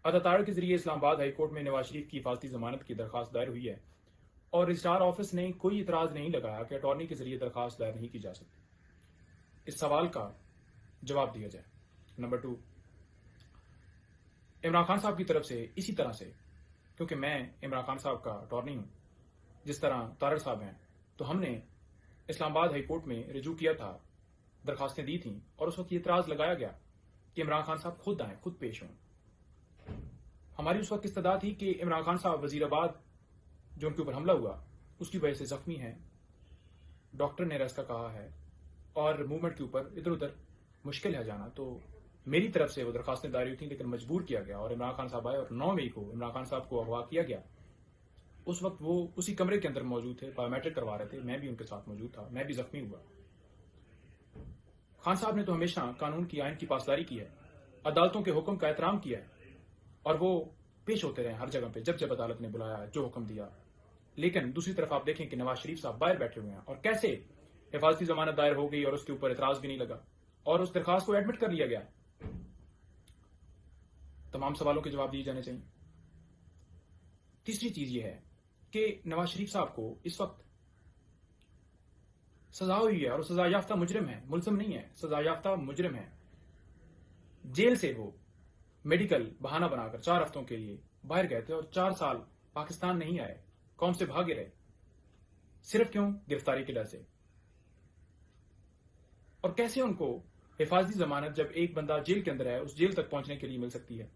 اداتار کے ذریعے اسلام آباد ہائی کورٹ میں نواز شریف کی حفاظتی ضمانت کی درخواست دائر ہوئی ہے اور رجسٹرار آفس نے کوئی اعتراض نہیں لگایا کہ اٹارنی کے ذریعے درخواست دائر نہیں کی جا سکتی۔ اس سوال کا جواب دیا جائے۔ نمبر 2، عمران خان صاحب کی طرف سے اسی طرح سے، کیونکہ میں عمران خان صاحب کا اٹارنی ہوں جس طرح طارڑ صاحب ہیں، تو ہم نے اسلام آباد ہائی کورٹ میں رجوع کیا تھا، درخواستیں دی تھیں، اور اس وقت یہ اعتراض لگایا گیا کہ عمران خان صاحب خود آئیں، خود پیش ہوں۔ ہماری اس وقت استدعا تھی کہ عمران خان صاحب وزیر آباد جو ان کے اوپر حملہ ہوا اس کی وجہ سے زخمی ہیں، ڈاکٹر نے ایسا کہا ہے، اور موومنٹ کے اوپر ادھر ادھر مشکل ہے جانا، تو میری طرف سے وہ درخواستیں دائر ہوئی تھیں لیکن مجبور کیا گیا اور عمران خان صاحب آئے، اور 9 مئی کو عمران خان صاحب کو اغوا کیا گیا۔ اس وقت وہ اسی کمرے کے اندر موجود تھے، بایو میٹرک کروا رہے تھے، میں بھی ان کے ساتھ موجود تھا، میں بھی زخمی ہوا۔ خان صاحب نے تو ہمیشہ قانون کی، آئین کی پاسداری کی ہے، عدالتوں کے حکم کا احترام کیا ہے، اور وہ پیش ہوتے رہے ہر جگہ پہ جب جب عدالت نے بلایا، جو حکم دیا۔ لیکن دوسری طرف آپ دیکھیں کہ نواز شریف صاحب باہر بیٹھے ہوئے ہیں، اور کیسے حفاظتی ضمانت دائر ہو گئی اور اس کے اوپر اعتراض بھی نہیں لگا اور اس درخواست کو ایڈمٹ کر لیا گیا۔ تمام سوالوں کے جواب دیے جانے چاہیے۔ تیسری چیز یہ ہے کہ نواز شریف صاحب کو اس وقت سزا ہوئی ہے اور سزا یافتہ مجرم ہے، ملزم نہیں ہے، سزا یافتہ مجرم ہے۔ جیل سے وہ میڈیکل بہانہ بنا کر 4 ہفتوں کے لیے باہر گئے تھے اور 4 سال پاکستان نہیں آئے، قوم سے بھاگے رہے، صرف کیوں؟ گرفتاری کے ڈر سے۔ اور کیسے ان کو حفاظتی ضمانت جب ایک بندہ جیل کے اندر ہے اس جیل تک پہنچنے کے لیے مل سکتی ہے؟